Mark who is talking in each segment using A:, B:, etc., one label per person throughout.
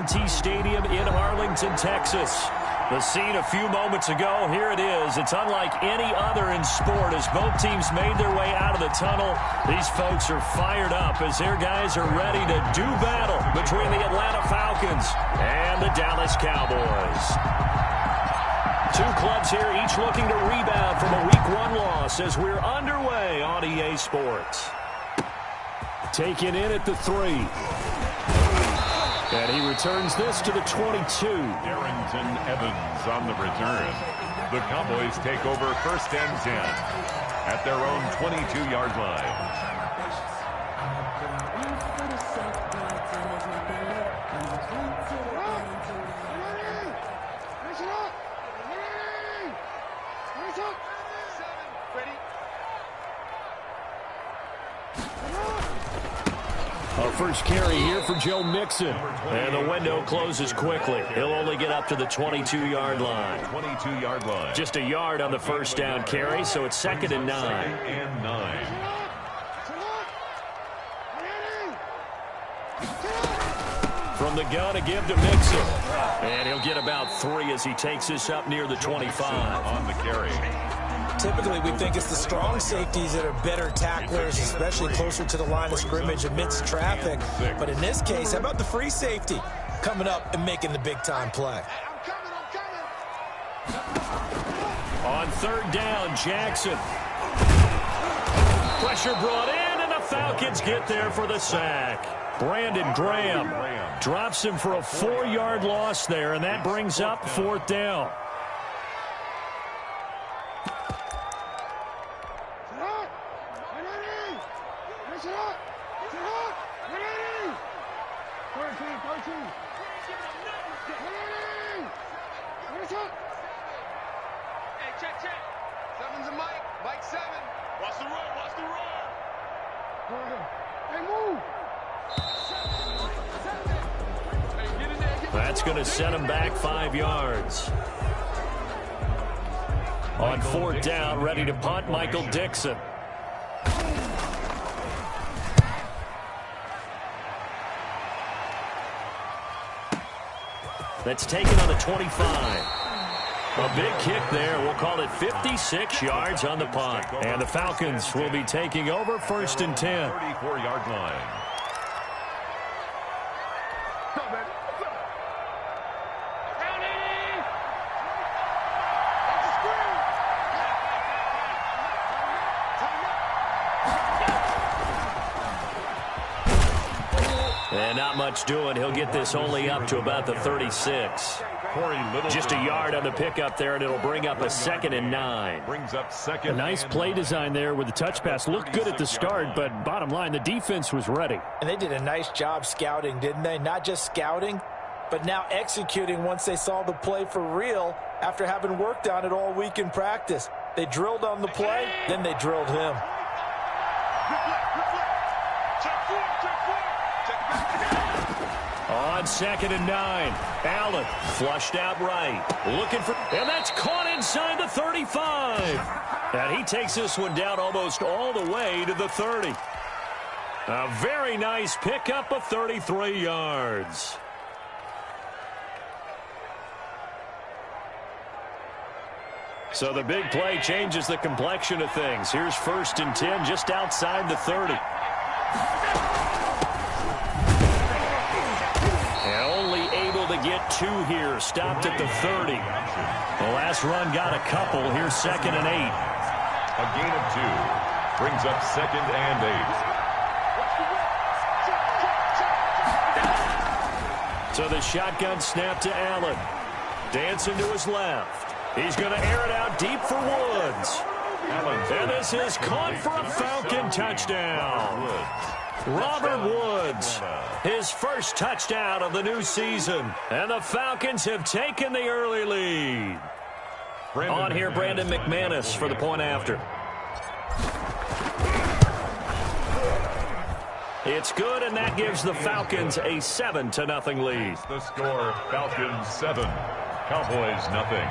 A: AT&T Stadium in Arlington, Texas. The scene a few moments ago, here it is. It's unlike any other in sport as both teams made their way out of the tunnel. These folks are fired up as their guys are ready to do battle between the Atlanta Falcons and the Dallas Cowboys. Two clubs here, each looking to rebound from a Week 1 loss as we're underway on EA Sports. Taken in at the 3. And he returns this to the 22.
B: Darrington Evans on the return. The Cowboys take over 1st and 10 at their own 22-yard line.
A: A first carry here for Joe Mixon. And the window closes quickly. He'll only get up to the 22-yard line.
B: 22-yard line.
A: Just a yard on the first down carry, so it's 2nd and 9.
B: 2nd and 9.
A: From the gun, a give to Mixon. And he'll get about 3 as he takes this up near the 25.
B: On the carry.
C: Typically, we think it's the strong safeties that are better tacklers, especially closer to the line of scrimmage amidst traffic. But in this case, how about the free safety coming up and making the big-time play?
A: On 3rd down, Jackson. Pressure brought in, and the Falcons get there for the sack. Brandon Graham drops him for a 4-yard loss there, and that brings up 4th down. That's going to set him back 5 yards. On 4th down, ready to punt, Michael Dixon. That's taken on the 25. A big kick there. We'll call it 56 yards on the punt. And the Falcons will be taking over 1st and 10.
B: 34-yard line.
A: And not much doing. He'll get this only up to about the 36. Just a yard on the pickup there, and it'll bring up a 2nd and 9.
B: Brings up 2nd.
A: A nice play design there with the touch pass. Looked good at the start, but bottom line, the defense was ready.
C: And they did a nice job scouting, didn't they? Not just scouting, but now executing once they saw the play for real after having worked on it all week in practice. They drilled on the play, then they drilled him.
A: On 2nd and 9, Allen flushed out right. Looking for, and that's caught inside the 35. And he takes this one down almost all the way to the 30. A very nice pickup of 33 yards. So the big play changes the complexion of things. Here's 1st and 10 just outside the 30. Get 2 here, stopped at the 30. The last run got a couple. Here's 2nd and 8.
B: A gain of 2 brings up 2nd and 8.
A: So the shotgun snap to Allen. Dancing to his left. He's going to air it out deep for Woods. And this is caught for a Falcon touchdown. Robert Woods, his first touchdown of the new season. And the Falcons have taken the early lead. On here, Brandon McManus for the point after. It's good, and that gives the Falcons a 7-0 lead.
B: The score, Falcons 7, Cowboys nothing.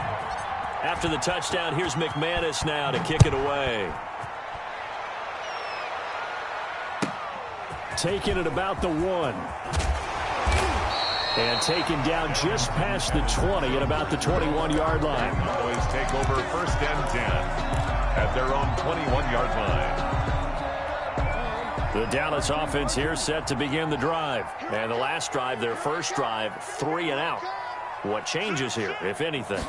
A: After the touchdown, here's McManus now to kick it away. Taking it about the 1. And taken down just past the 20 at about the 21-yard line.
B: Cowboys take over 1st and 10 at their own 21-yard line.
A: The Dallas offense here set to begin the drive. And the last drive, their first drive, 3 and out. What changes here, if anything?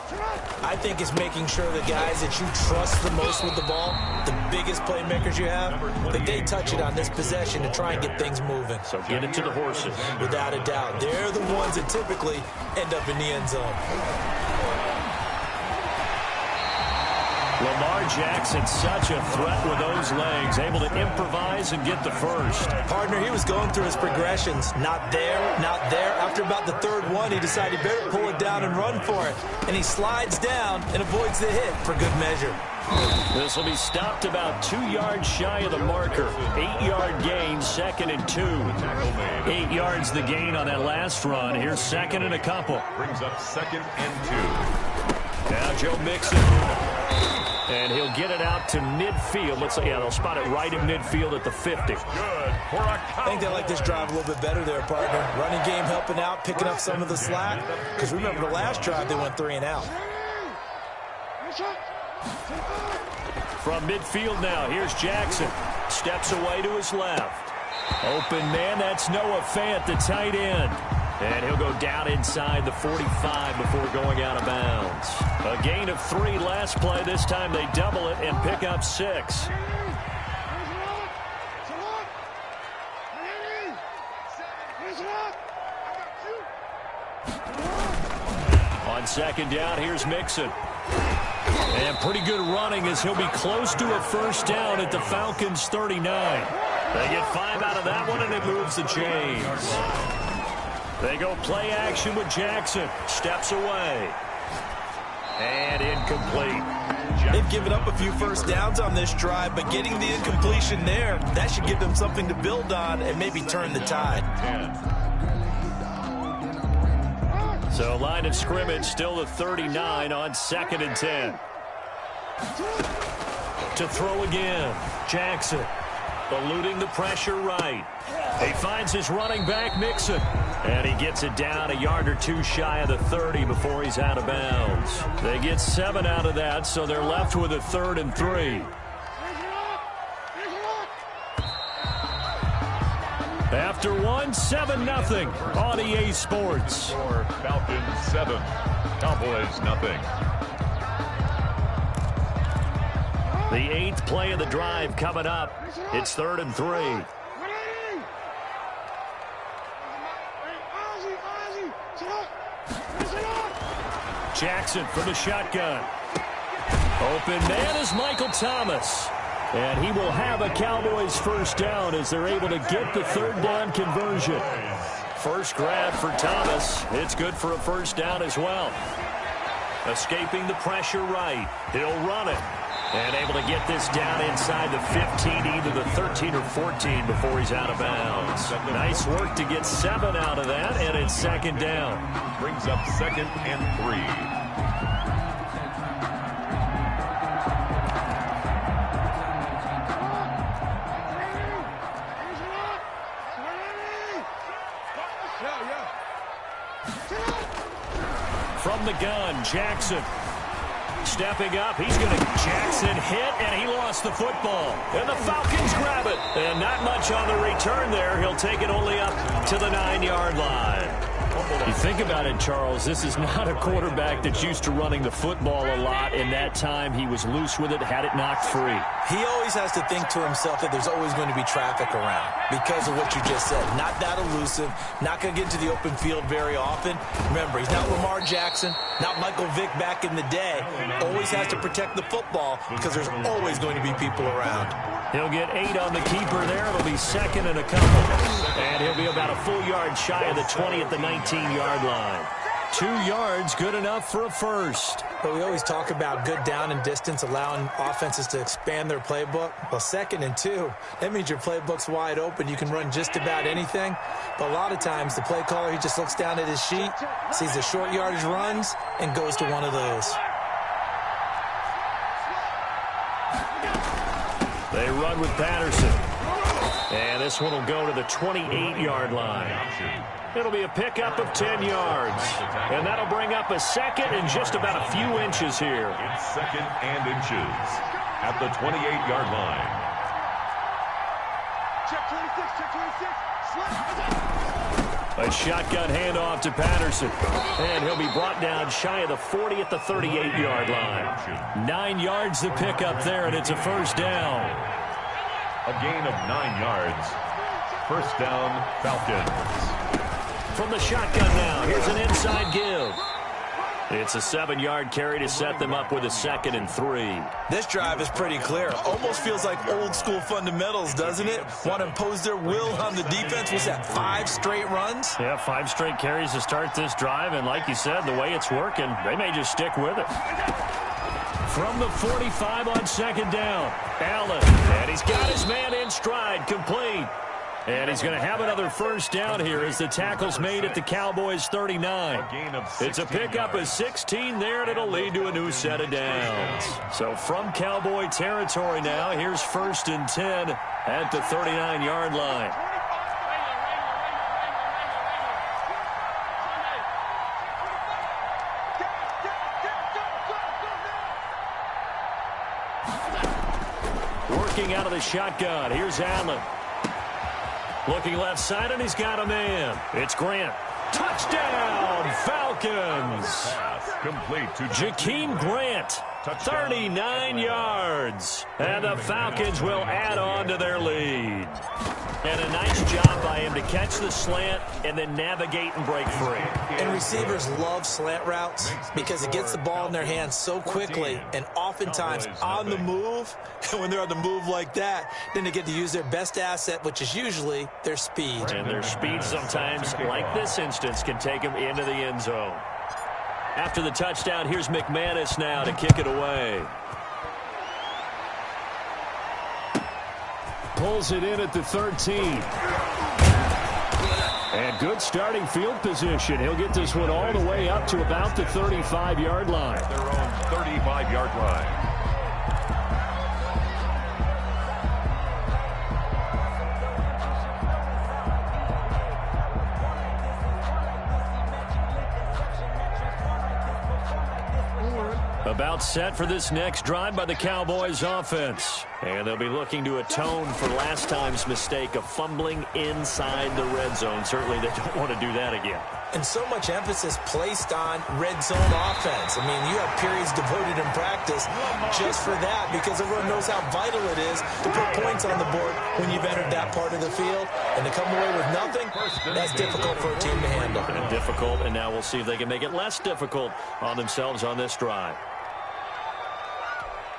C: I think it's making sure the guys that you trust the most with the ball, the biggest playmakers you have, that they touch it on this possession to try and get things moving.
A: So get it to the horses.
C: Without a doubt. They're the ones that typically end up in the end zone.
A: Lamar Jackson, such a threat with those legs, able to improvise and get the first.
C: Partner, he was going through his progressions. Not there, not there. After about the third one, he decided he better pull it down and run for it. And he slides down and avoids the hit for good measure.
A: This will be stopped about 2 yards shy of the marker. 8-yard gain, 2nd and 2. 8 yards the gain on that last run. Here's 2nd and a couple.
B: Brings up 2nd and 2.
A: Now Joe Mixon. And he'll get it out to midfield. Let's say, yeah, they'll spot it right in midfield at the 50.
B: Good for a
C: I think they like this drive a little bit better there, partner. Running game helping out, picking up some of the slack. Because remember the last drive, they went 3 and out.
A: From midfield now, here's Jackson. Steps away to his left. Open man, that's Noah Fant, the tight end. And he'll go down inside the 45 before going out of bounds. A gain of 3 last play. This time they double it and pick up 6. On 2nd down, here's Mixon. And pretty good running as he'll be close to a first down at the Falcons' 39. They get 5 out of that one, and it moves the chains. They go play action with Jackson. Steps away. And incomplete.
C: They've given up a few first downs on this drive, but getting the incompletion there, that should give them something to build on and maybe turn the tide.
A: So line of scrimmage still the 39 on 2nd and 10. To throw again. Jackson eluding the pressure right. He finds his running back, Mixon. And he gets it down a yard or 2 shy of the 30 before he's out of bounds. They get 7 out of that, so they're left with a 3rd and 3. After 1, 7-0 on EA Sports.
B: For Falcons 7, Cowboys nothing.
A: The 8th play of the drive coming up. It's 3rd and 3. Jackson from the shotgun. Open man is Michael Thomas. And he will have a Cowboys first down as they're able to get the 3rd down conversion. First grab for Thomas. It's good for a first down as well. Escaping the pressure right. He'll run it. And able to get this down inside the 15, either the 13 or 14 before he's out of bounds. Nice work to get 7 out of that, and it's 2nd down.
B: Brings up 2nd and 3.
A: From the gun, Jackson. Stepping up, he's going to Jackson hit, and he lost the football. And the Falcons grab it. And not much on the return there. He'll take it only up to the 9-yard line. You think about it, Charles, this is not a quarterback that's used to running the football a lot. In that time, he was loose with it, had it knocked free.
C: He always has to think to himself that there's always going to be traffic around because of what you just said. Not that elusive, not going to get into the open field very often. Remember, he's not Lamar Jackson, not Michael Vick back in the day. Always has to protect the football because there's always going to be people around.
A: He'll get 8 on the keeper there. It'll be 2nd and a couple. And he'll be about a full yard shy of the 20 at the 19-yard line. 2 yards, good enough for a first.
C: But we always talk about good down and distance, allowing offenses to expand their playbook. Well, 2nd and 2, that means your playbook's wide open. You can run just about anything. But a lot of times, the play caller, he just looks down at his sheet, sees the short yardage runs, and goes to one of those.
A: They run with Patterson. And this one will go to the 28-yard line. It'll be a pickup of 10 yards. And that'll bring up a second and just about a few inches here.
B: It's second and inches at the 28-yard line.
D: Check 26, check 26.
A: A shotgun handoff to Patterson. And he'll be brought down shy of the 40 at the 38-yard line. 9 yards to pick up there, and it's a first down.
B: A gain of 9 yards. First down, Falcons.
A: From the shotgun now, here's an inside give. It's a 7-yard carry to set them up with a 2nd and 3.
C: This drive is pretty clear. Almost feels like old school fundamentals, doesn't it? Want to impose their will on the defense. Was that 5 straight runs?
A: Yeah, 5 straight carries to start this drive. And like you said, the way it's working, they may just stick with it. From the 45 on 2nd down, Allen. And he's got his man in stride, complete. And he's going to have another first down here as the tackle's made at the Cowboys' 39. It's a pickup of 16 there, and it'll lead to a new set of downs. So from Cowboy territory now, here's 1st and 10 at the 39-yard line. Working out of the shotgun, here's Allen. Looking left side, and he's got a man. It's Grant. Touchdown, Falcons.
B: Pass complete to
A: Jakeem Grant, 39 yards. And the Falcons will add on to their lead. And a nice job by him to catch the slant and then navigate and break free.
C: And receivers love slant routes because it gets the ball in their hands so quickly and oftentimes on the move. And when they're on the move like that, then they get to use their best asset, which is usually their speed.
A: And their speed sometimes, like this instance, can take them into the end zone. After the touchdown, here's McManus now to kick it away. Pulls it in at the 13. And good starting field position. He'll get this one all the way up to about the 35-yard line.
B: their own 35-yard line.
A: About set for this next drive by the Cowboys offense. And they'll be looking to atone for last time's mistake of fumbling inside the red zone. Certainly they don't want to do that again.
C: And so much emphasis placed on red zone offense. I mean, you have periods devoted in practice just for that because everyone knows how vital it is to put points on the board when you've entered that part of the field. And to come away with nothing, that's difficult for a team to handle.
A: And difficult, and now we'll see if they can make it less difficult on themselves on this drive.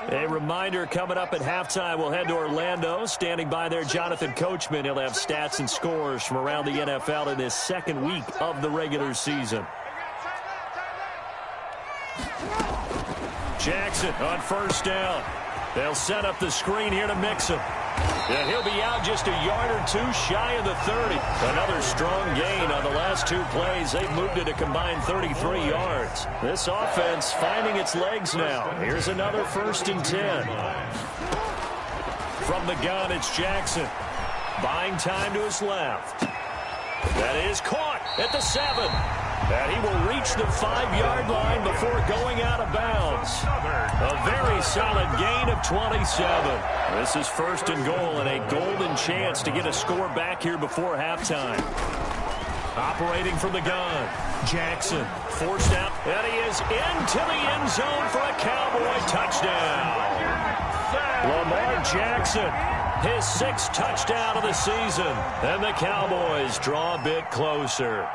A: A reminder, coming up at halftime, we'll head to Orlando. Standing by there, Jonathan Coachman. He'll have stats and scores from around the NFL in this second week of the regular season. Jackson on first down. They'll set up the screen here to mix him. And he'll be out just a yard or two shy of the 30. Another strong gain on the last two plays. They've moved it a combined 33 yards. This offense finding its legs now. Here's another 1st and 10. From the gun, it's Jackson. Buying time to his left. That is caught at the 7. And he will reach the 5-yard line before going out of bounds. A very solid gain of 27. This is 1st and goal and a golden chance to get a score back here before halftime. Operating from the gun, Jackson forced out, and he is into the end zone for a Cowboy touchdown. Lamar Jackson, his 6th touchdown of the season, and the Cowboys draw a bit closer.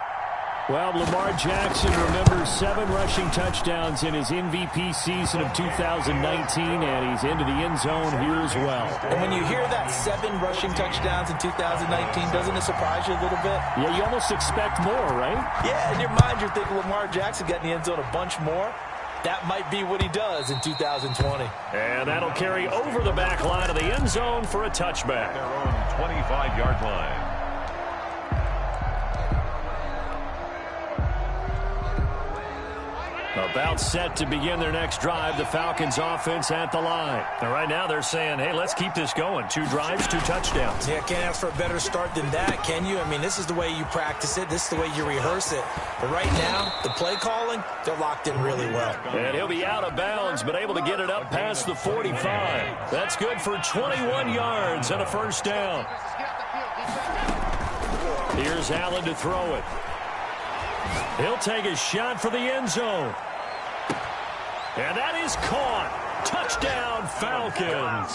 A: Well, Lamar Jackson remembers 7 rushing touchdowns in his MVP season of 2019, and he's into the end zone here as well.
C: And when you hear that 7 rushing touchdowns in 2019, doesn't it surprise you a little bit?
A: Yeah, you almost expect more, right?
C: Yeah, in your mind you're thinking Lamar Jackson got in the end zone a bunch more. That might be what he does in 2020.
A: And that'll carry over the back line of the end zone for a touchback.
B: Their own 25-yard line.
A: About set to begin their next drive, the Falcons offense at the line. And right now they're saying, hey, let's keep this going. 2 drives, 2 touchdowns.
C: Yeah, can't ask for a better start than that, can you? I mean, this is the way you practice it. This is the way you rehearse it. But right now, the play calling, they're locked in really well.
A: And he'll be out of bounds, but able to get it up past the 45. That's good for 21 yards and a first down. Here's Allen to throw it. He'll take a shot for the end zone. And that is caught. Touchdown, Falcons.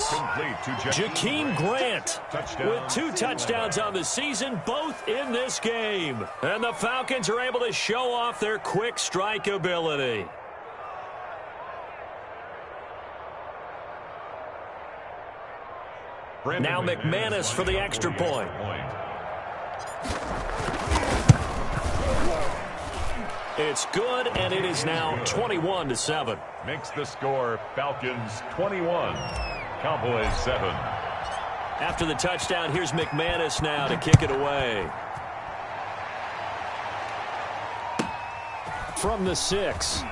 A: Jakeem Grant with 2 touchdowns on the season, both in this game. And the Falcons are able to show off their quick strike ability. Now McManus for the extra point. It's good, and it is now 21-7.
B: Makes the score Falcons 21, Cowboys 7.
A: After the touchdown, here's McManus now to kick it away. From the 6.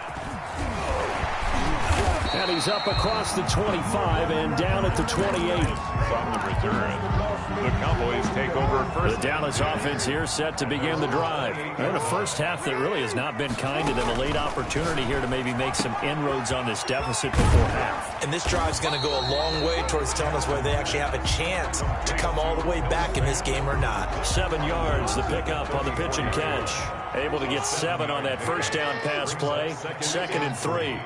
A: And he's up across the 25 and down at the 28.
B: On the return, the Cowboys take over first.
A: The Dallas offense here set to begin the drive. And a first half that really has not been kind to them. A late opportunity here to maybe make some inroads on this deficit before half.
C: And this drive's going to go a long way towards telling us whether they actually have a chance to come all the way back in this game or not.
A: 7 yards, the pickup on the pitch and catch. Able to get 7 on that first down pass play. 2nd and 3.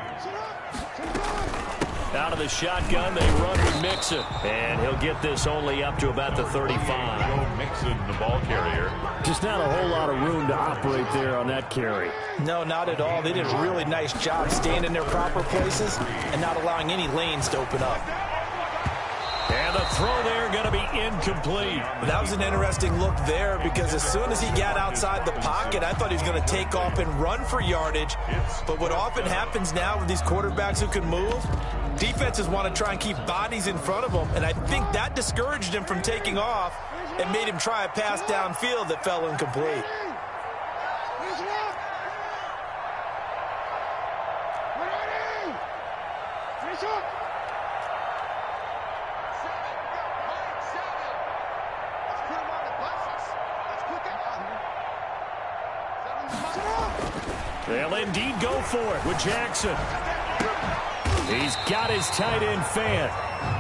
A: Out of the shotgun, they run with Mixon. And he'll get this only up to about the 35.
B: Mixon, the ball carrier.
A: Just not a whole lot of room to operate there on that carry.
C: No, not at all. They did a really nice job staying in their proper places and not allowing any lanes to open up.
A: And the throw there going to be incomplete.
C: That was an interesting look there because as soon as he got outside the pocket, I thought he was going to take off and run for yardage. But what often happens now with these quarterbacks who can move, defenses want to try and keep bodies in front of them. And I think that discouraged him from taking off and made him try a pass downfield that fell incomplete.
A: They'll indeed go for it with Jackson. He's got his tight end fan.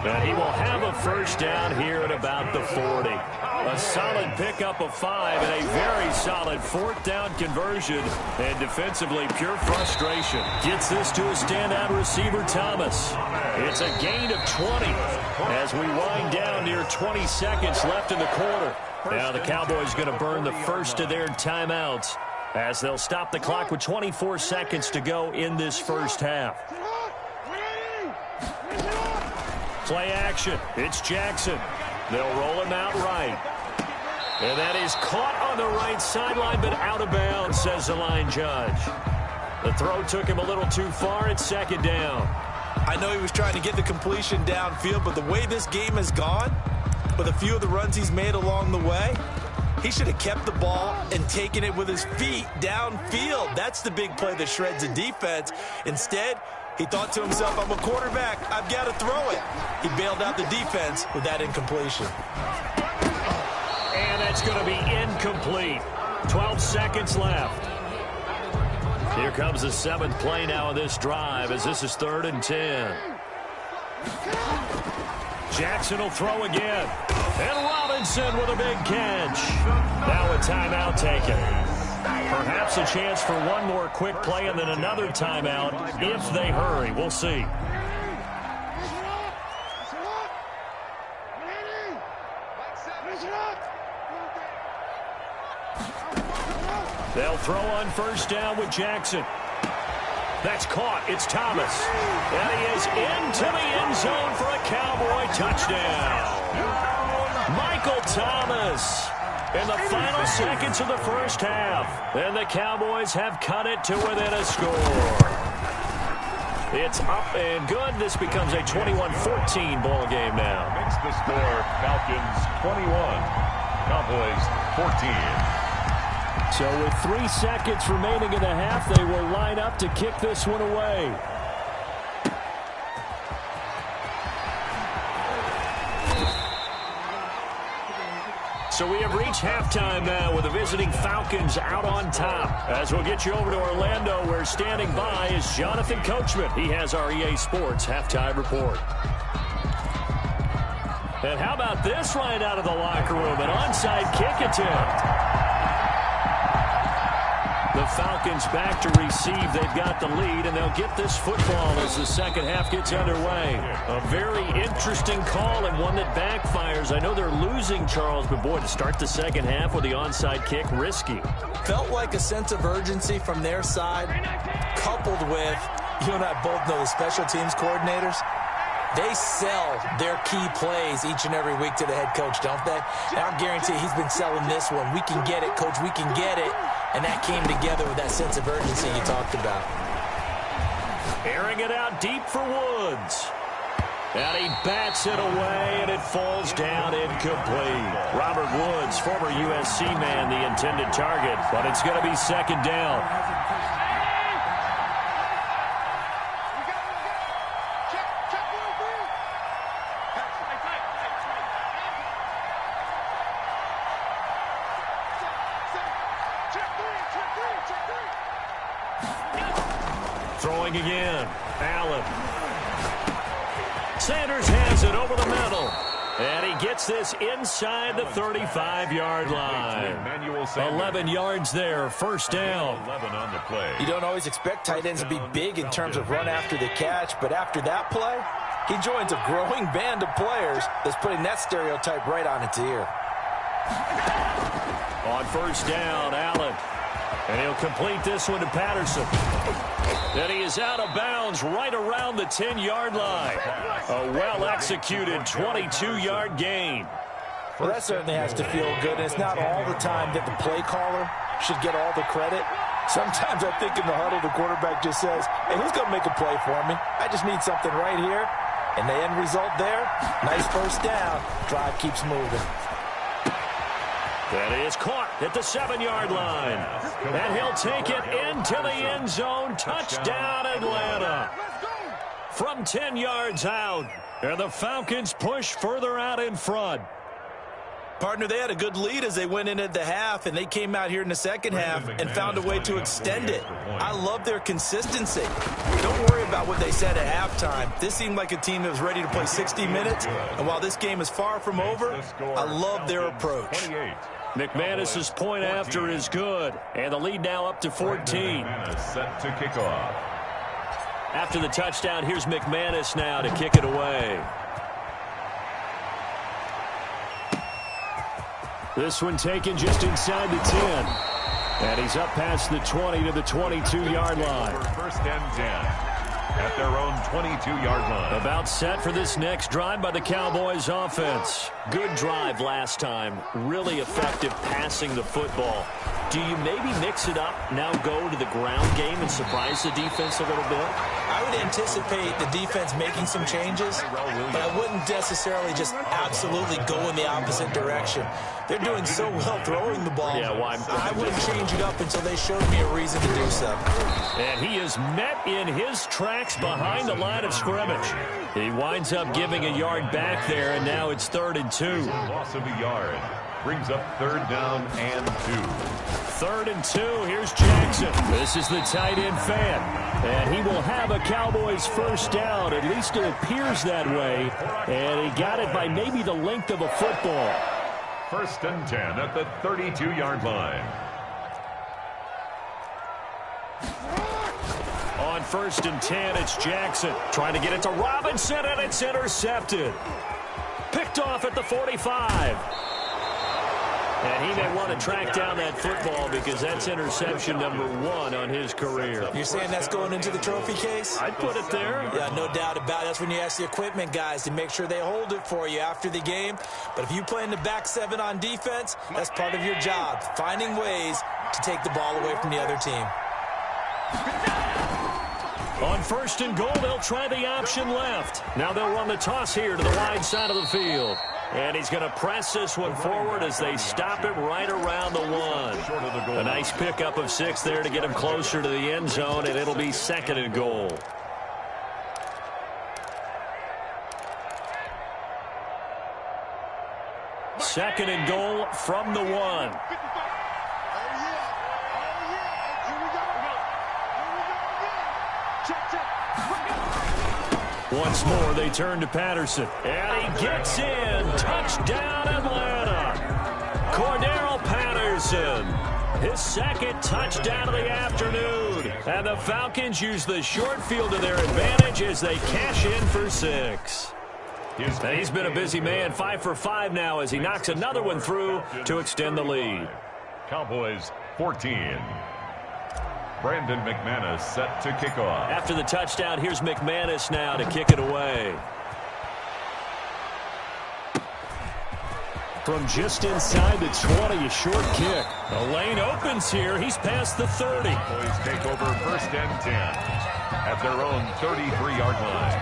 A: And he will have a first down here at about the 40. A solid pickup of 5 and a very solid 4th down conversion. And defensively, pure frustration. Gets this to a standout receiver, Thomas. It's a gain of 20 as we wind down near 20 seconds left in the quarter. Now the Cowboys going to burn the first of their timeouts as they'll stop the clock with 24 seconds to go in this first half. Play action. It's Jackson. They'll roll him out right. And that is caught on the right sideline, but out of bounds, says the line judge. The throw took him a little too far. It's 2nd down.
C: I know he was trying to get the completion downfield, but the way this game has gone, with a few of the runs he's made along the way, he should have kept the ball and taken it with his feet downfield. That's the big play that shreds a defense. Instead, he thought to himself, I'm a quarterback. I've got to throw it. He bailed out the defense with that incompletion.
A: And that's going to be incomplete. 12 seconds left. Here comes the 7th play now in this drive as this is 3rd and 10. Jackson will throw again. And Robinson with a big catch. Now a timeout taken. Perhaps a chance for one more quick play and then another timeout if they hurry. We'll see. They'll throw on first down with Jackson. That's caught. It's Thomas. And he is into the end zone for a Cowboy touchdown. Michael Thomas in the final seconds of the first half. And the Cowboys have cut it to within a score. It's up and good. This becomes a 21-14 ball game now.
B: Makes the score Falcons 21, Cowboys 14.
A: So with 3 seconds remaining in the half, they will line up to kick this one away. So we have reached halftime now with the visiting Falcons out on top. As we'll get you over to Orlando, where standing by is Jonathan Coachman. He has our EA Sports halftime report. And how about this right out of the locker room? An onside kick attempt. The Falcons back to receive. They've got the lead, and they'll get this football as the second half gets underway. A very interesting call and one that backfires. I know they're losing, Charles, but boy, to start the second half with the onside kick, risky.
C: Felt like a sense of urgency from their side, coupled with, you and I both know the special teams coordinators. They sell their key plays each and every week to the head coach, don't they? And I guarantee he's been selling this one. We can get it, coach. We can get it. And that came together with that sense of urgency you talked about.
A: Airing it out deep for Woods. And he bats it away, and it falls down incomplete. Robert Woods, former USC man, the intended target, but it's going to be second down. Throwing again. Allen. Sanders has it over the middle. And he gets this inside the 35-yard line. 11 yards there, first down.
B: 11 on the play.
C: You don't always expect tight ends to be big in terms of run after the catch, but after that play, he joins a growing band of players that's putting that stereotype right on its ear.
A: On first down, Allen. And he'll complete this one to Patterson. And he is out of bounds right around the 10-yard line. A well-executed 22-yard gain.
C: Well, that certainly has to feel good. And it's not all the time that the play caller should get all the credit. Sometimes I think in the huddle, the quarterback just says, hey, who's going to make a play for me? I just need something right here. And the end result there, nice first down. Drive keeps moving.
A: That is caught at the 7-yard line. And he'll take it into the end zone. Touchdown, Atlanta. From 10 yards out. And the Falcons push further out in front.
C: Partner, they had a good lead as they went into the half, and they came out here in the second half and found a way to extend it. I love their consistency. Don't worry about what they said at halftime. This seemed like a team that was ready to play 60 minutes, and while this game is far from over, I love their approach.
A: McManus's point after is good, and the lead now up to 14.
B: Set to kick off.
A: After the touchdown, here's McManus now to kick it away. This one taken just inside the 10. And he's up past the 20 to the 22-yard line.
B: First and 10 at their own 22-yard line.
A: About set for this next drive by the Cowboys offense. Good drive last time. Really effective passing the football. Do you maybe mix it up, now go to the ground game and surprise the defense a little bit?
C: I would anticipate the defense making some changes, but I wouldn't necessarily just absolutely go in the opposite direction. They're doing so well throwing the ball.
A: Yeah, well,
C: I wouldn't change it up until they showed me a reason to do so.
A: And he is met in his tracks behind the line of scrimmage. He winds up giving a yard back there, and now it's 3rd and 2.
B: Loss of a yard. Brings up 3rd down and 2.
A: 3rd and 2. Here's Jackson. This is the tight end fan. And he will have a Cowboys first down. At least it appears that way. And he got it by maybe the length of a football.
B: 1st and 10 at the 32-yard line.
A: On 1st and 10, it's Jackson. Trying to get it to Robinson, and it's intercepted. Picked off at the 45. And he may want to track down that football because that's interception number 1 on his career.
C: You're saying that's going into the trophy case?
A: I'd put it there.
C: Yeah, no doubt about it. That's when you ask the equipment guys to make sure they hold it for you after the game. But if you play in the back 7 on defense, that's part of your job, finding ways to take the ball away from the other team.
A: On 1st and goal, they'll try the option left. Now they'll run the toss here to the wide side of the field. And he's going to press this one forward as they stop it right around the 1. A nice pickup of 6 there to get him closer to the end zone, and it'll be 2nd and goal. Second and goal from the 1. Once more, they turn to Patterson. And he gets in. Touchdown, Atlanta. Cordero Patterson. His 2nd touchdown of the afternoon. And the Falcons use the short field to their advantage as they cash in for 6. And he's been a busy man. 5 for 5 now as he knocks another one through to extend the lead.
B: Cowboys 14. Brandon McManus set to kick off.
A: After the touchdown, here's McManus now to kick it away. From just inside the 20, a short kick. The lane opens here. He's past the 30.
B: Cowboys take over 1st and 10 at their own 33-yard line.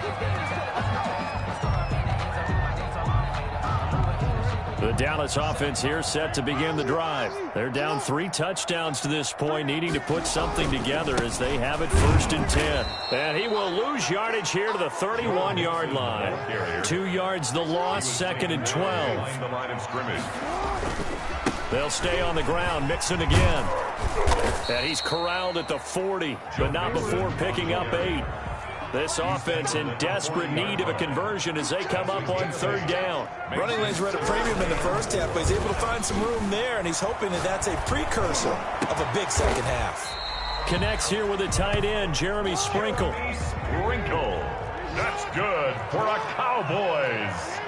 A: The Dallas offense here set to begin the drive. They're down 3 touchdowns to this point, needing to put something together as they have it 1st and 10. And he will lose yardage here to the 31-yard line. 2 yards the loss, 2nd and 12.
B: The line of scrimmage.
A: They'll stay on the ground, Mixon again. And he's corralled at the 40, but not before picking up 8. This offense in desperate need of a conversion as they come up on 3rd down.
C: Running lanes were at a premium in the first half, but he's able to find some room there, and he's hoping that that's a precursor of a big second half.
A: Connects here with a tight end, Jeremy Sprinkle.
B: Sprinkle. That's good for a Cowboys.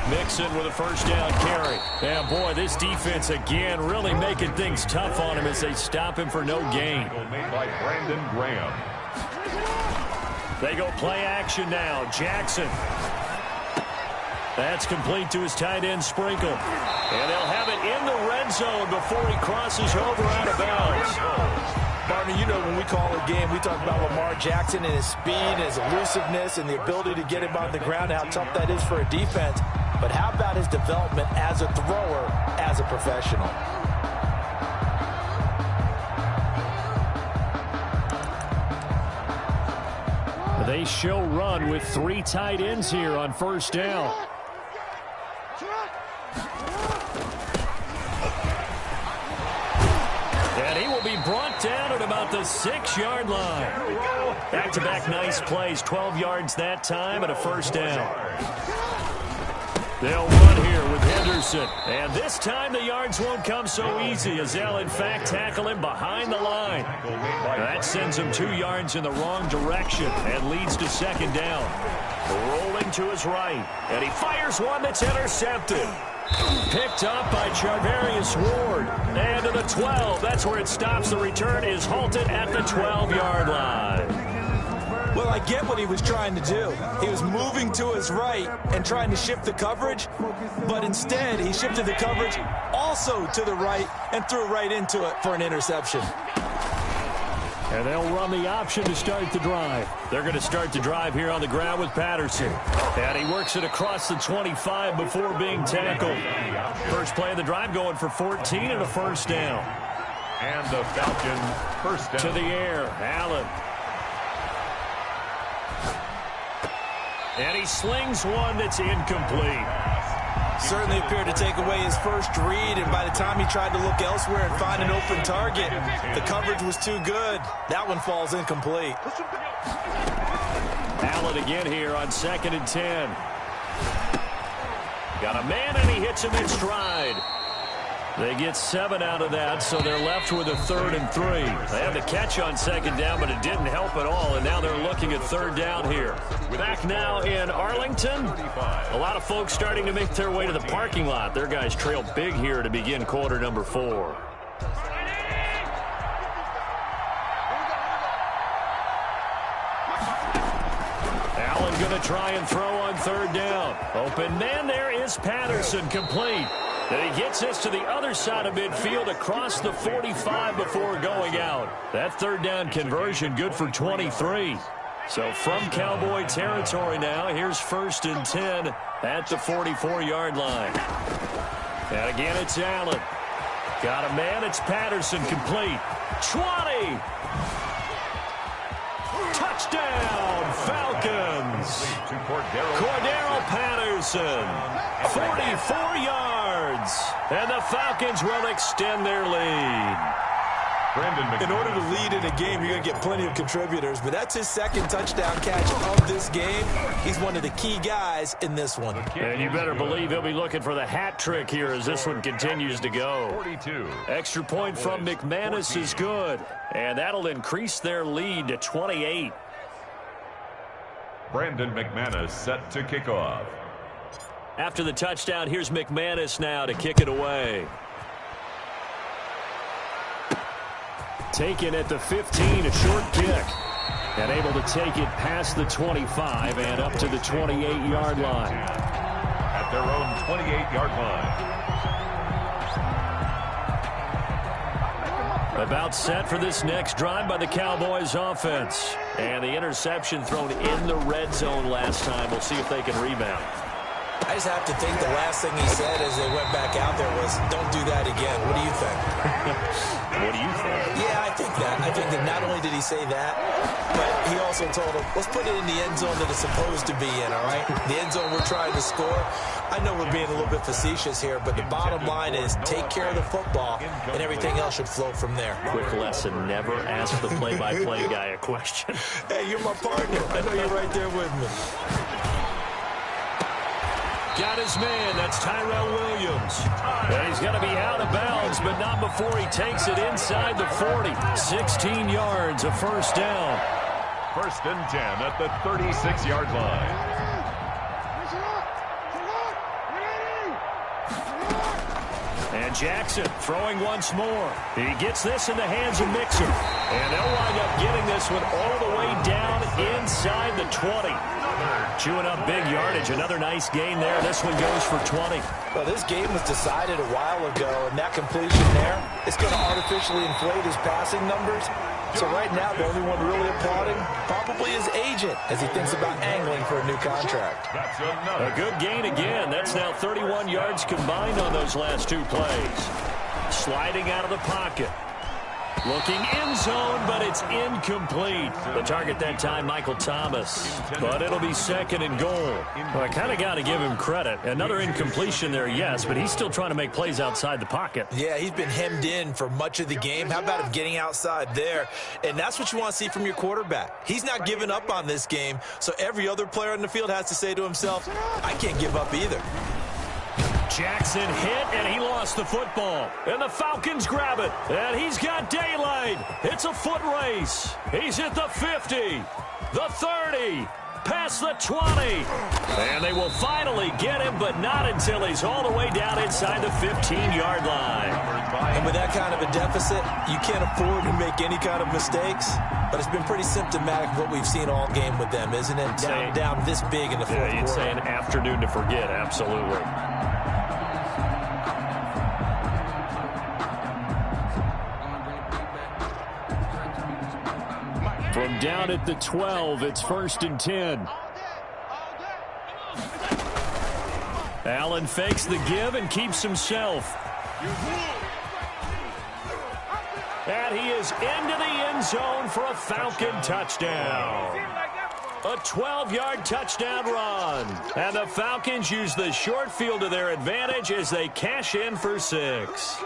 A: Mixon with a 1st down carry. And boy, this defense again really making things tough on him as they stop him for no gain.
B: Made by Brandon Graham.
A: They go play action now. Jackson. That's complete to his tight end, Sprinkle. And they'll have it in the red zone before he crosses over out of bounds.
C: Partner, you know when we call a game, we talk about Lamar Jackson and his speed, his elusiveness, and the ability to get him on the ground, how tough that is for a defense. But how about his development as a thrower, as a professional?
A: They show run with 3 tight ends here on 1st down. And he will be brought down at about the 6-yard line. Back-to-back nice plays, 12 yards that time and a 1st down. They'll run here with Henderson. And this time the yards won't come so easy as they'll, in fact, tackle him behind the line. That sends him 2 yards in the wrong direction and leads to 2nd down. Rolling to his right. And he fires one that's intercepted. Picked up by Charvarius Ward. And to the 12. That's where it stops. The return is halted at the 12-yard line.
C: Well, I get what he was trying to do. He was moving to his right and trying to shift the coverage, but instead he shifted the coverage also to the right and threw right into it for an interception.
A: And they'll run the option to start the drive. They're going to start the drive here on the ground with Patterson. And he works it across the 25 before being tackled. First play of the drive going for 14 and a 1st down.
B: And the Falcons 1st down.
A: To the air, Allen. And he slings one that's incomplete.
C: Certainly appeared to take away his first read, and by the time he tried to look elsewhere and find an open target, the coverage was too good. That one falls incomplete.
A: Allen again here on 2nd and 10. Got a man, and he hits him in stride. They get 7 out of that, so they're left with a 3rd and 3. They had the catch on 2nd down, but it didn't help at all, and now they're looking at 3rd down here. Back now in Arlington. A lot of folks starting to make their way to the parking lot. Their guys trail big here to begin quarter number 4. Allen going to try and throw on 3rd down. Open man there is Patterson, complete. And he gets this to the other side of midfield across the 45 before going out. That 3rd down conversion good for 23. So from Cowboy territory now, here's 1st and 10 at the 44-yard line. And again, it's Allen. Got a man. It's Patterson, complete. 20. Touchdown, Falcons. Cordero Patterson, 44 yards. And the Falcons will extend their lead.
C: In order to lead in a game, you're going to get plenty of contributors, but that's his 2nd touchdown catch of this game. He's one of the key guys in this one.
A: And you better believe he'll be looking for the hat trick here as this one continues to go.
B: 42.
A: Extra point from McManus is good, and that'll increase their lead to 28.
B: Brandon McManus set to kick off.
A: After the touchdown, here's McManus now to kick it away. Taken at the 15, a short kick. And able to take it past the 25 and up to the 28-yard line.
B: At their own 28-yard line.
A: About set for this next drive by the Cowboys offense. And the interception thrown in the red zone last time. We'll see if they can rebound.
C: I just have to think the last thing he said as they went back out there was, don't do that again. What do you think?
A: What do you think?
C: Yeah, I think that. I think that not only did he say that, but he also told him, let's put it in the end zone that it's supposed to be in, all right? The end zone we're trying to score. I know we're being a little bit facetious here, but the bottom line is take care of the football, and everything else should flow from there.
A: Quick lesson, never ask the play-by-play guy a question.
C: Hey, you're my partner. I know you're right there with me.
A: Got his man. That's Tyrell Williams. And he's going to be out of bounds, but not before he takes it inside the 40. 16 yards, a first down.
B: 1st and 10 at the 36-yard line.
A: And Jackson throwing once more. He gets this in the hands of Mixon. And they'll wind up getting this one all the way down inside the 20. Chewing up big yardage. Another nice gain there. This one goes for 20.
C: Well, this game was decided a while ago, and that completion there is going to artificially inflate his passing numbers. So right now, the only one really applauding probably his agent as he thinks about angling for a new contract.
A: A good gain again. That's now 31 yards combined on those last 2 plays. Sliding out of the pocket. Looking in zone, but it's incomplete. The target that time, Michael Thomas. But it'll be 2nd and goal. Well, I kind of got to give him credit. Another incompletion there, yes, but he's still trying to make plays outside the pocket.
C: Yeah, he's been hemmed in for much of the game. How about him getting outside there? And that's what you want to see from your quarterback. He's not giving up on this game, so every other player on the field has to say to himself, I can't give up either.
A: Jackson hit, and he lost the football. And the Falcons grab it. And he's got daylight. It's a foot race. He's at the 50, the 30, past the 20. And they will finally get him, but not until he's all the way down inside the 15-yard line.
C: And with that kind of a deficit, you can't afford to make any kind of mistakes. But it's been pretty symptomatic of what we've seen all game with them, isn't it? Down this big in the fourth quarter.
A: You'd say an afternoon to forget, absolutely. From down at the 12, it's 1st and 10. Allen fakes the give and keeps himself. And he is into the end zone for a Falcon touchdown. A 12-yard touchdown run. And the Falcons use the short field to their advantage as they cash in for 6.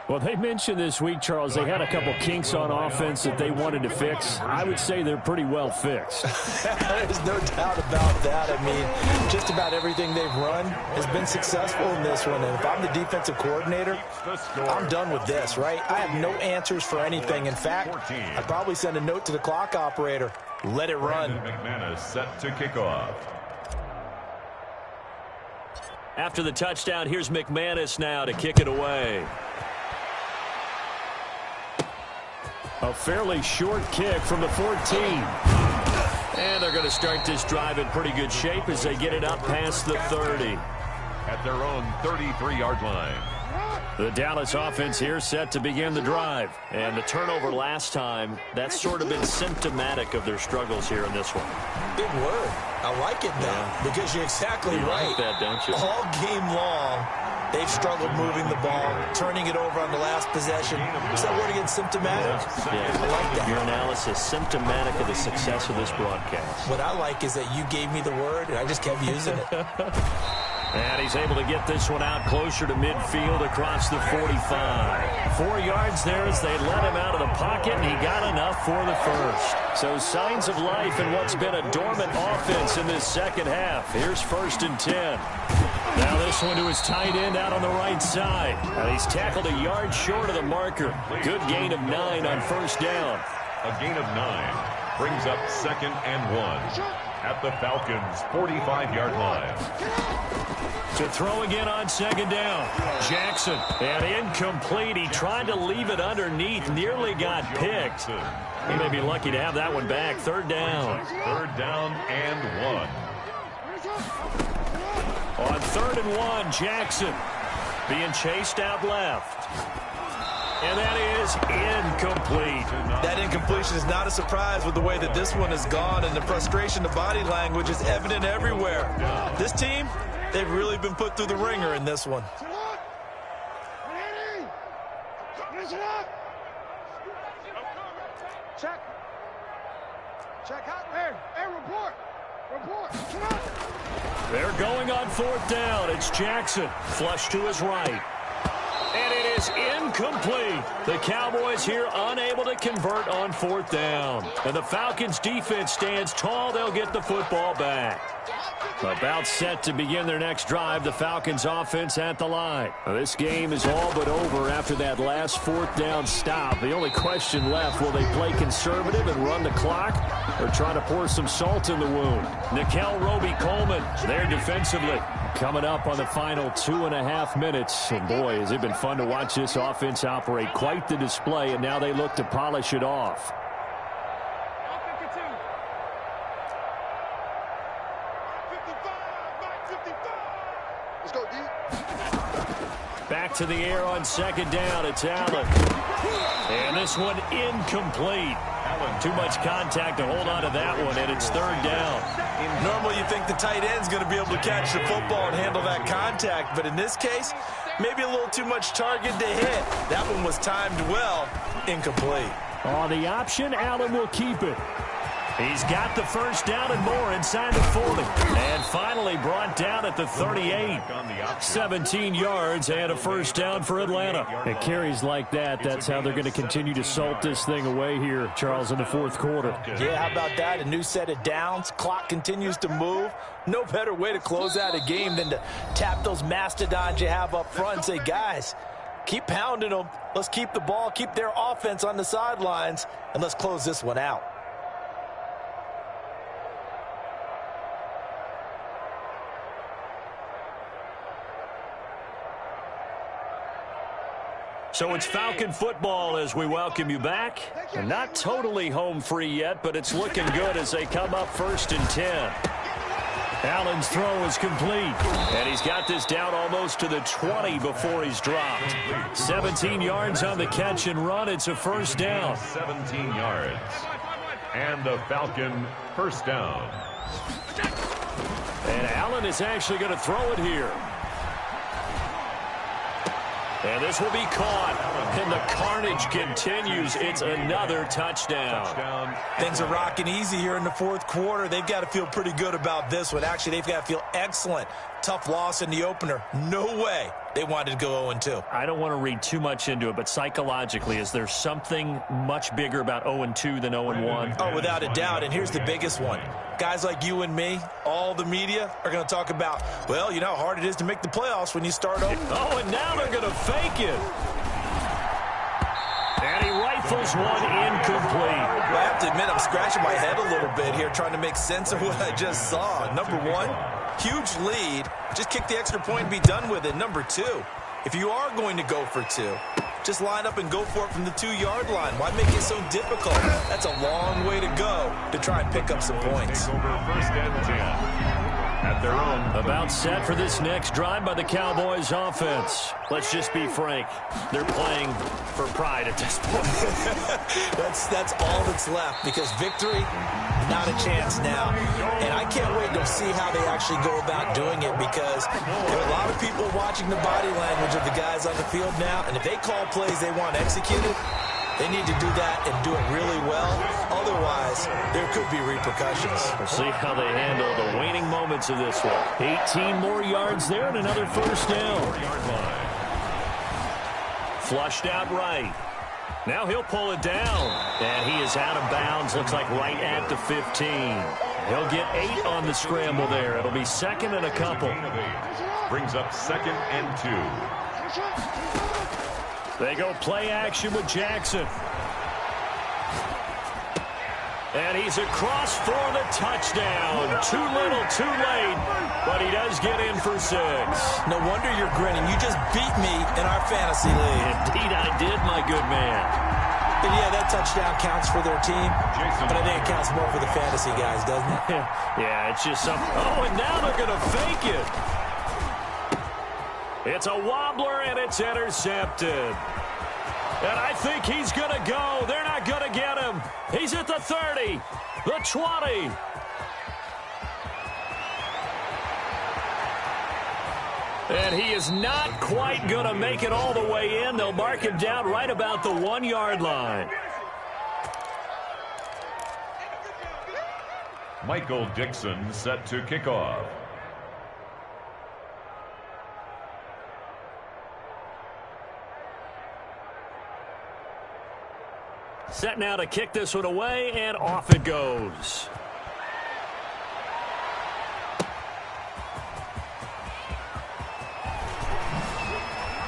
A: Well, they mentioned this week, Charles, they had a couple kinks on offense that they wanted to fix. I would say they're pretty well fixed.
C: There's no doubt about that. I mean, just about everything they've run has been successful in this one. And if I'm the defensive coordinator, I'm done with this, right? I have no answers for anything. In fact, I'd probably send a note to the clock operator. Let it run.
B: McManus set to kick off.
A: After the touchdown, here's McManus now to kick it away. A fairly short kick from the 14. And they're going to start this drive in pretty good shape as they get it up past the 30.
B: At their own 33-yard line.
A: The Dallas offense here set to begin the drive. And the turnover last time, that's sort of been symptomatic of their struggles here in this one.
C: Big word. I like it, though, because you're exactly right.
A: Like that, don't you?
C: All game long, they've struggled moving the ball, turning it over on the last possession. Is that word again, symptomatic?
A: Yeah.
C: I like that.
A: Your analysis, symptomatic of the success of this broadcast.
C: What I like is that you gave me the word, and I just kept using it.
A: And he's able to get this one out closer to midfield across the 45. 4 yards there as they let him out of the pocket, and he got enough for the first. So signs of life in what's been a dormant offense in this second half. Here's 1st and 10. Now this one to his tight end out on the right side. And he's tackled a yard short of the marker. Good gain of 9 on 1st down.
B: A gain of 9 brings up 2nd and 1 at the Falcons' 45-yard line.
A: To throw again on 2nd down. Jackson, and incomplete. He tried to leave it underneath, nearly got picked. He may be lucky to have that one back. 3rd down.
B: 3rd down and 1.
A: On 3rd and 1, Jackson being chased out left. And that is incomplete.
C: That incompletion is not a surprise with the way that this one has gone, and the frustration, the body language is evident everywhere. This team, they've really been put through the ringer in this one.
D: Check. Check out there. Hey, report. Report.
A: They're going on 4th down. It's Jackson. Flush to his right. And it is incomplete. The Cowboys here unable to convert on 4th down. And the Falcons defense stands tall. They'll get the football back. About set to begin their next drive, the Falcons offense at the line. This game is all but over after that last 4th down stop. The only question left, will they play conservative and run the clock or try to pour some salt in the wound? Nikel Roby-Coleman there defensively. Coming up on the final 2.5 minutes. And boy, has it been fun to watch this offense operate. Quite the display, and now they look to polish it off. Back to the air on 2nd down. It's Allen. And this one incomplete. Too much contact to hold on to that one, and it's 3rd down.
C: Normally you think the tight end's going to be able to catch the football and handle that contact, but in this case, maybe a little too much target to hit. That one was timed well. Incomplete.
A: On the option, Allen will keep it. He's got the 1st down and more inside the 40. And finally brought down at the 38. 17 yards and a 1st down for Atlanta. It carries like that. That's how they're going to continue to salt this thing away here, Charles, in the 4th quarter.
C: Yeah, how about that? A new set of downs. Clock continues to move. No better way to close out a game than to tap those mastodons you have up front and say, guys, keep pounding them. Let's keep the ball, keep their offense on the sidelines, and let's close this one out.
A: So it's Falcon football as we welcome you back. And not totally home free yet, but it's looking good as they come up 1st and 10. Allen's throw is complete. And he's got this down almost to the 20 before he's dropped. 17 yards on the catch and run. It's a 1st down.
B: 17 yards. And the Falcon 1st down.
A: And Allen is actually going to throw it here. And this will be caught. And the carnage continues. It's another touchdown.
C: Things are rocking easy here in the 4th quarter. They've got to feel pretty good about this one. Actually, they've got to feel excellent. Tough loss in the opener. No way they wanted to go 0-2.
A: I don't want to read too much into it, but psychologically, is there something much bigger about 0-2 than 0-1?
C: Oh, without a doubt. And here's the biggest one. Guys like you and me, all the media, are going to talk about, well, you know how hard it is to make the playoffs when you start over.
A: Oh, and now they're going to fake it. And he rifles one incomplete.
C: Well, I have to admit, I'm scratching my head a little bit here trying to make sense of what I just saw. Number one, huge lead. Just kick the extra point and be done with it. Number two, if you are going to go for 2, just line up and go for it from the 2-yard line. Why make it so difficult? That's a long way to go to try and pick up some points.
B: Take over 1st and 10 at their own.
A: About set for this next drive by the Cowboys offense. Let's just be frank. They're playing for pride at this point.
C: That's all that's left, because victory, not a chance now. And I can't wait to see how they actually go about doing it, because there are a lot of people watching the body language of the guys on the field now, and if they call plays they want executed, they need to do that and do it really well. Otherwise, there could be repercussions.
A: We'll see how they handle the waning moments of this one. 18 more yards there and another first down. Flushed out right. Now he'll pull it down. And he is out of bounds. Looks like right at the 15. He'll get 8 on the scramble there. It'll be second and a couple.
B: Brings up 2nd and 2.
A: They go play action with Jackson. And he's across for the touchdown. Too little, too late, but he does get in for 6.
C: No wonder you're grinning. You just beat me in our fantasy league.
A: Indeed I did, my good man.
C: And yeah, that touchdown counts for their team, but I think it counts more for the fantasy guys, doesn't it?
A: Yeah, it's just something. Oh, and now they're going to fake it. It's a wobbler, and it's intercepted. And I think he's going to go. They're not going to get him. He's at the 30, the 20. And he is not quite going to make it all the way in. They'll mark him down right about the 1-yard line.
B: Michael Dixon set to kick off.
A: Set now to kick this one away, and off it goes.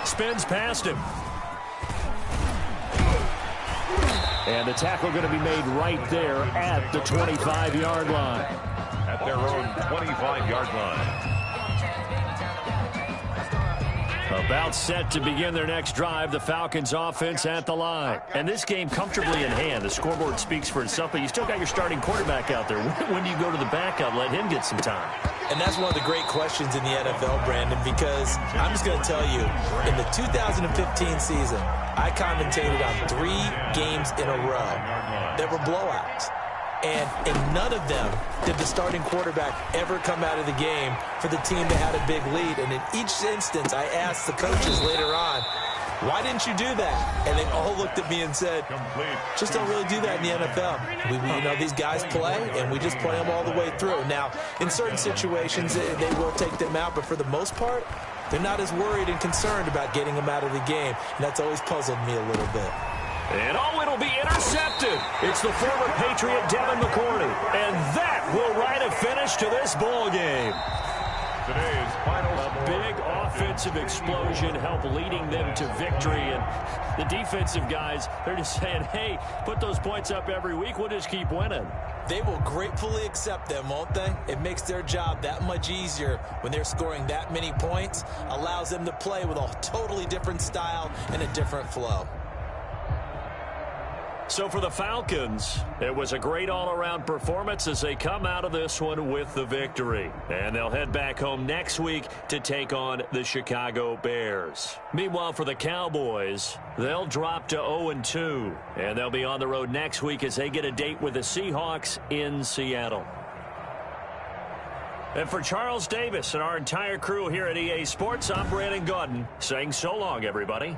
A: Spins past him. And the tackle going to be made right there at the 25-yard line.
B: At their own 25-yard line.
A: About set to begin their next drive, the Falcons offense at the line. And this game comfortably in hand. The scoreboard speaks for itself, but you still got your starting quarterback out there. When do you go to the backup, let him get some time?
C: And that's one of the great questions in the NFL, Brandon, because I'm just going to tell you, in the 2015 season, I commentated on 3 games in a row that were blowouts. And in none of them did the starting quarterback ever come out of the game for the team that had a big lead. And in each instance, I asked the coaches later on, why didn't you do that? And they all looked at me and said, just don't really do that in the NFL. You know, these guys play, and we just play them all the way through. Now, in certain situations, they will take them out, but for the most part, they're not as worried and concerned about getting them out of the game. And that's always puzzled me a little bit.
A: And oh, it'll be intercepted. It's the former Patriot Devin McCourty. And that will write a finish to this ball game.
B: Today's final
A: big offensive explosion help leading them to victory. And the defensive guys, they're just saying, hey, put those points up every week. We'll just keep winning.
C: They will gratefully accept them, won't they? It makes their job that much easier when they're scoring that many points. Allows them to play with a totally different style and a different flow.
A: So for the Falcons, it was a great all-around performance as they come out of this one with the victory. And they'll head back home next week to take on the Chicago Bears. Meanwhile, for the Cowboys, they'll drop to 0-2. And they'll be on the road next week as they get a date with the Seahawks in Seattle. And for Charles Davis and our entire crew here at EA Sports, I'm Brandon Gaudin saying so long, everybody.